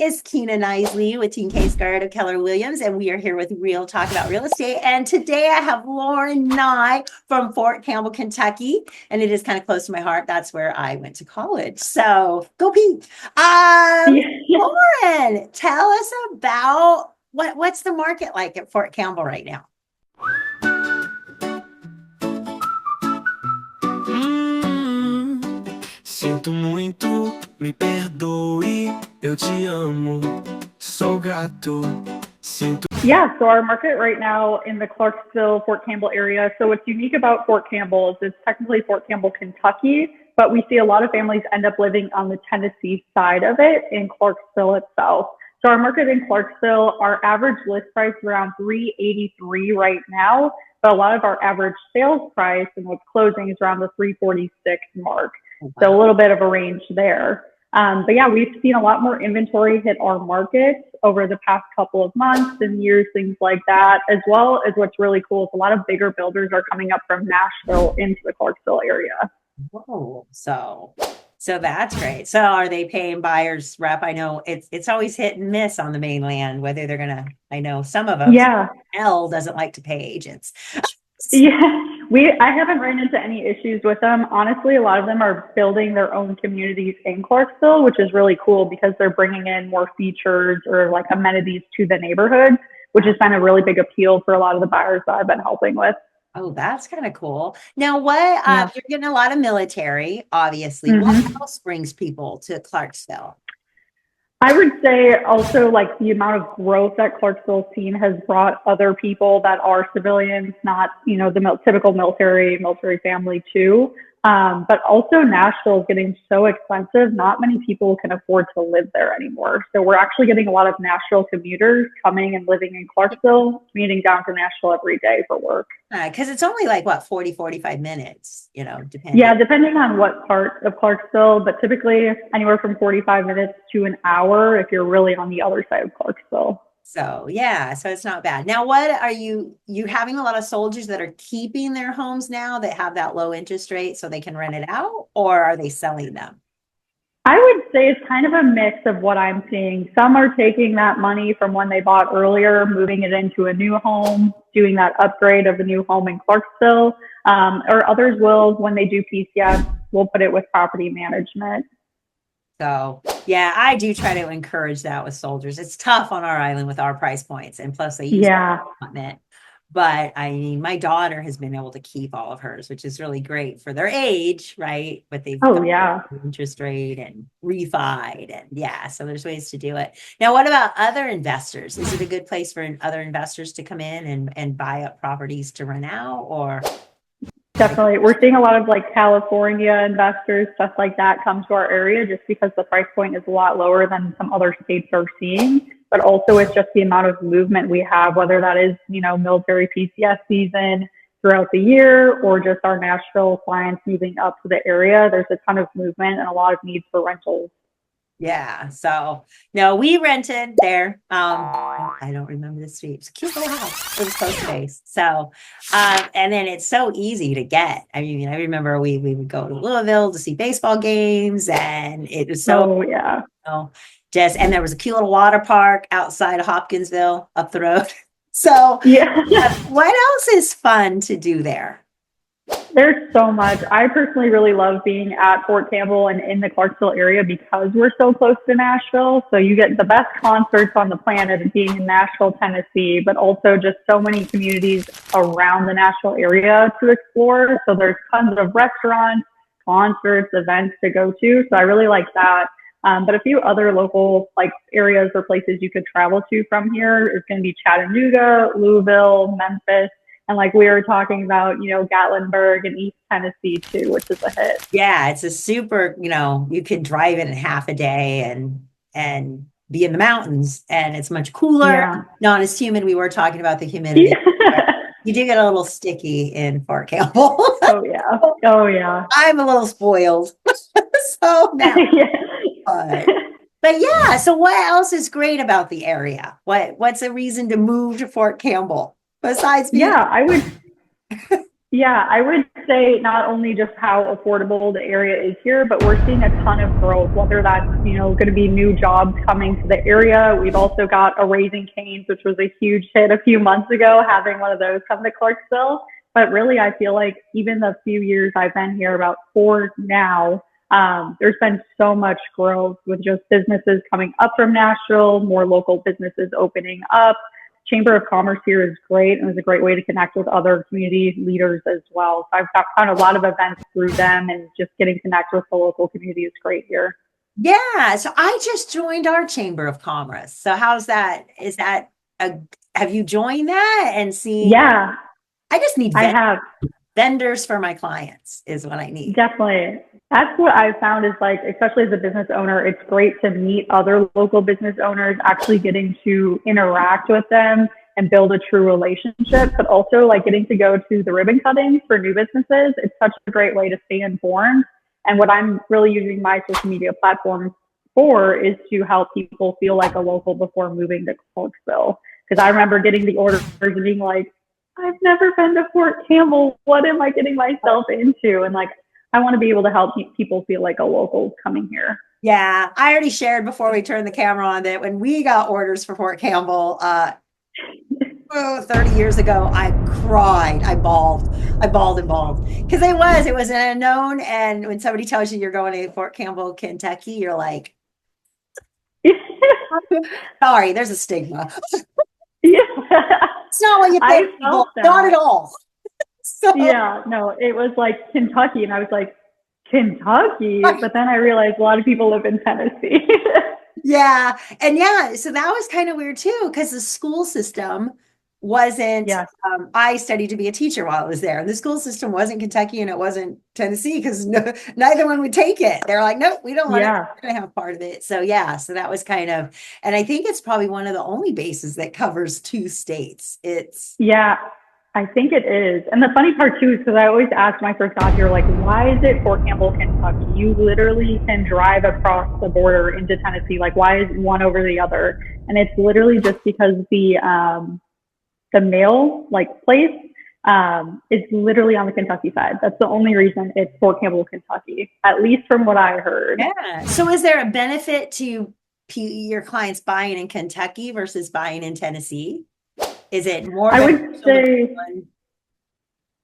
is Kina Knisley with Team Case Guard of Keller Williams, and we are here with Real Talk About Real Estate. And today I have Lauren Neu from Fort Campbell, Kentucky, and it is kind of close to my heart. That's where I went to college. So go Pete. Yeah. Lauren, tell us about what's the market like at Fort Campbell right now? Sinto muito, me perdoe, eu te amo, sou grato. Sinto. Yeah, so our market right now in the Clarksville, Fort Campbell area. So what's unique about Fort Campbell is it's technically Fort Campbell, Kentucky, but we see a lot of families end up living on the Tennessee side of it in Clarksville itself. So our market in Clarksville, our average list price is around 383 right now, but a lot of our average sales price and what's closing is around the 346 mark. So a little bit of a range there. But yeah, we've seen a lot more inventory hit our market over the past couple of months and years, things like that, as well as what's really cool is a lot of bigger builders are coming up from Nashville into the Clarksville area. Whoa, so that's great. So are they paying buyers rep? I know it's always hit and miss on the mainland, whether they're gonna, I know some of them, Yeah. L doesn't like to pay agents. Yeah, I haven't run into any issues with them. Honestly, a lot of them are building their own communities in Clarksville, which is really cool because they're bringing in more features or like amenities to the neighborhood, which has been a really big appeal for a lot of the buyers that I've been helping with. Oh, that's kind of cool. Now, Yeah. you're getting a lot of military, obviously. What Mhm. else brings people to Clarksville? I would say also like the amount of growth that Clarksville's seen has brought other people that are civilians, not, the typical military family too. But also Nashville is getting so expensive. Not many people can afford to live there anymore. So we're actually getting a lot of Nashville commuters coming and living in Clarksville, commuting down to Nashville every day for work. Because it's only like, what, 45 minutes, depending. Yeah, depending on what part of Clarksville, but typically anywhere from 45 minutes to an hour if you're really on the other side of Clarksville. So, yeah, so it's not bad. Now, what are you having a lot of soldiers that are keeping their homes now that have that low interest rate so they can rent it out, or are they selling them? I would say it's kind of a mix of what I'm seeing. Some are taking that money from when they bought earlier, moving it into a new home, doing that upgrade of a new home in Clarksville, or others will, when they do PCS, will put it with property management. So, yeah, I do try to encourage that with soldiers. It's tough on our island with our price points, and plus they use Yeah. equipment. But I mean, my daughter has been able to keep all of hers, which is really great for their age, right? But they've Oh, got yeah. interest rate and refied, and yeah, so there's ways to do it. Now, what about other investors? Is it a good place for other investors to come in and buy up properties to rent out, or? Definitely. We're seeing a lot of like California investors, stuff like that come to our area just because the price point is a lot lower than some other states are seeing. But also it's just the amount of movement we have, whether that is, military PCS season throughout the year or just our Nashville clients moving up to the area. There's a ton of movement and a lot of needs for rentals. Yeah, so no, we rented there. I don't remember the street. It's a cute little house. It was close to base. So, and then it's so easy to get. I mean, I remember we would go to Louisville to see baseball games, and it was so, Oh, yeah. And there was a cute little water park outside of Hopkinsville up the road. So, Yeah. what else is fun to do there? There's so much. I personally really love being at Fort Campbell and in the Clarksville area because we're so close to Nashville. So you get the best concerts on the planet being in Nashville, Tennessee, but also just so many communities around the Nashville area to explore. So there's tons of restaurants, concerts, events to go to. So I really like that. But a few other local like areas or places you could travel to from here is going to be Chattanooga, Louisville, Memphis. And like we were talking about, Gatlinburg and East Tennessee too, which is a hit. Yeah, it's a super, you can drive it in half a day and be in the mountains, and it's much cooler, Yeah. not as humid. We were talking about the humidity. You do get a little sticky in Fort Campbell. Oh yeah. Oh yeah. I'm a little spoiled. So now, Yeah. but yeah, so what else is great about the area? What's a reason to move to Fort Campbell besides being? Yeah, I would Yeah, I would say not only just how affordable the area is here, but we're seeing a ton of growth, whether that's, going to be new jobs coming to the area. We've also got a Raising Cane's, which was a huge hit a few months ago, having one of those come to Clarksville. But really, I feel like even the few years I've been here, about 4 now, there's been so much growth with just businesses coming up from Nashville, more local businesses opening up. Chamber of Commerce here is great, and it's a great way to connect with other community leaders as well. So I've found a lot of events through them, and just getting connected with the local community is great here. Yeah. So I just joined our Chamber of Commerce. So how's that? Is that a, have you joined that and seen? Yeah, I just need I have. vendors for my clients is what I need. Definitely. That's what I found is like, especially as a business owner, it's great to meet other local business owners, actually getting to interact with them and build a true relationship, but also like getting to go to the ribbon cuttings for new businesses. It's such a great way to stay informed. And what I'm really using my social media platform for is to help people feel like a local before moving to Clarksville. Because I remember getting the orders and being like, I've never been to Fort Campbell. What am I getting myself into? And like, I want to be able to help people feel like a local coming here. Yeah. I already shared before we turned the camera on that when we got orders for Fort Campbell, 30 years ago, I cried. I bawled and bawled because it was an unknown. And when somebody tells you you're going to Fort Campbell, Kentucky, you're like, sorry, there's a stigma. Yeah. It's not what you think. Not at all. So, yeah, no, it was like Kentucky, and I was like, Kentucky? But then I realized a lot of people live in Tennessee. yeah. And yeah, so that was kind of weird too, because the school system wasn't, Yeah. I studied to be a teacher while I was there. And the school system wasn't Kentucky and it wasn't Tennessee because neither one would take it. They're like, nope, we don't want it. We're going to have part of it. So yeah, so that was kind of, and I think it's probably one of the only bases that covers 2 states. Yeah, I think it is. And the funny part too is because I always ask when I first got here, like, why is it Fort Campbell, Kentucky? You literally can drive across the border into Tennessee. Like, why is one over the other? And it's literally just because the mail like place is literally on the Kentucky side. That's the only reason it's Fort Campbell, Kentucky, at least from what I heard. Yeah. So is there a benefit to your clients buying in Kentucky versus buying in Tennessee? Is it more? I would say,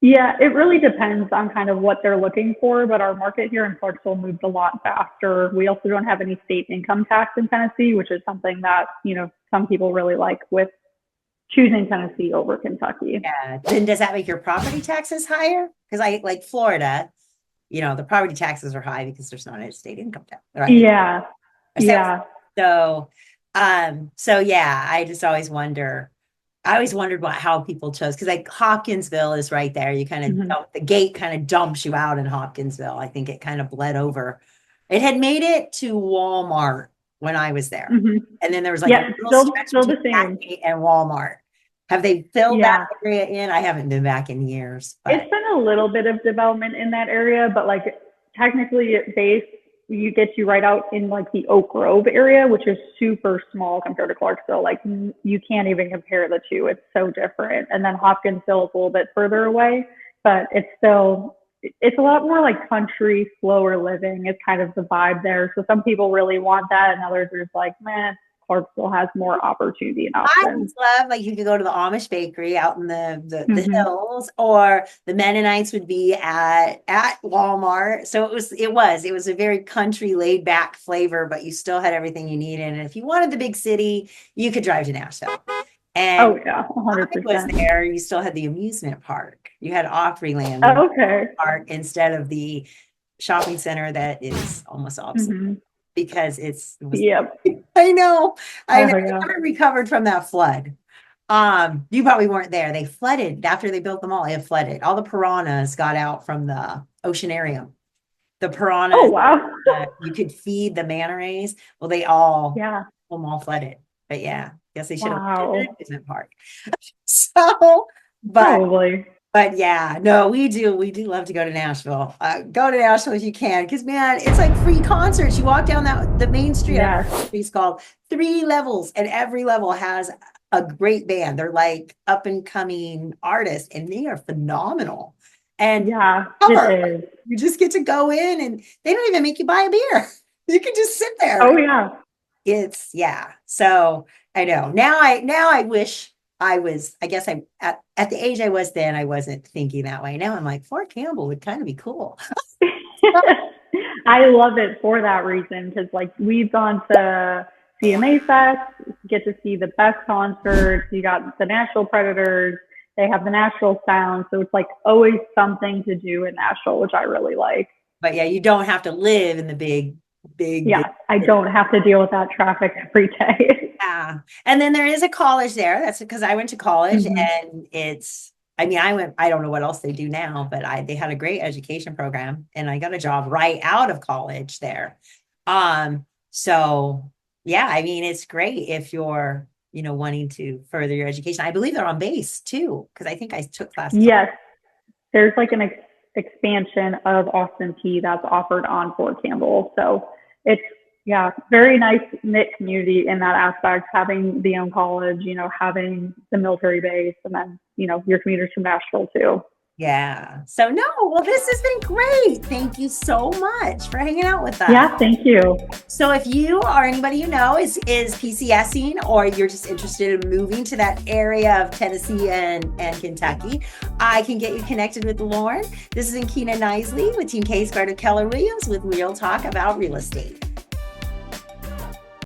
yeah, it really depends on kind of what they're looking for, but our market here in Clarksville moved a lot faster. We also don't have any state income tax in Tennessee, which is something that, some people really like with choosing Tennessee over Kentucky. Yeah. Then does that make your property taxes higher? Because I like Florida, the property taxes are high because there's not a state income tax, right? Yeah. Yeah. So yeah, I just always wonder. I always wondered how people chose, because like Hopkinsville is right there. You kind of the gate kind of dumps you out in Hopkinsville. I think it kind of bled over. It had made it to Walmart when I was there, and then there was like a little still the same. And Walmart. Have they filled that area in? I haven't been back in years. But. It's been a little bit of development in that area, but like technically you get you right out in like the Oak Grove area, which is super small compared to Clarksville. Like you can't even compare the two. It's so different. And then Hopkinsville is a little bit further away, but it's a lot more like country, slower living. It's kind of the vibe there. So some people really want that, and others are just like, man, Clarksville has more opportunity and options. I love, like, you could go to the Amish bakery out in the hills, or the Mennonites would be at Walmart. So it was a very country, laid back flavor, but you still had everything you needed. And if you wanted the big city, you could drive to Nashville. And 100%. Was there, you still had the amusement park. You had Opryland park instead of the shopping center that is almost obsolete. Because I know. I haven't recovered from that flood. You probably weren't there. They flooded after they built them all. It flooded. All the piranhas got out from the oceanarium. The piranhas. Oh wow! You could feed the manta rays. Well, they all flooded. But yeah, guess they should have put it in an amusement park. So, probably. But yeah, no, we do love to go to Nashville. Go to Nashville if you can, because man, it's like free concerts. You walk down the main street. It's called 3 levels, and every level has a great band. They're like up and coming artists, and they are phenomenal. and Yeah, cover. it is. You just get to go in and they don't even make you buy a beer. You can just sit there. Oh yeah. It's yeah. So I know now I wish I was, I guess I'm at the age I was then, I wasn't thinking that way. Now I'm like, Fort Campbell would kind of be cool. I love it for that reason because like we've gone to CMA Fest, get to see the best concerts. You got the Nashville Predators. They have the Nashville Sound, so it's like always something to do in Nashville, which I really like. But yeah, you don't have to live in the big. Yeah, I don't have to deal with that traffic every day. Yeah. And then there is a college there. That's because I went to college Mhm. and I don't know what else they do now, but they had a great education program and I got a job right out of college there. So yeah, I mean, it's great if you're, wanting to further your education. I believe they're on base too, because I think I took classes. Yes, there's like an expansion of Austin P that's offered on Fort Campbell. So it's, yeah, very nice knit community in that aspect, having the own college, having the military base, and then, your commuters from Nashville too. Yeah. So no, well, this has been great. Thank you so much for hanging out with us. Yeah, thank you. So if you or anybody you know is PCSing or you're just interested in moving to that area of Tennessee and Kentucky, I can get you connected with Lauren. This is Kina Knisley with Team Case Carter Keller Williams with Real Talk about real estate.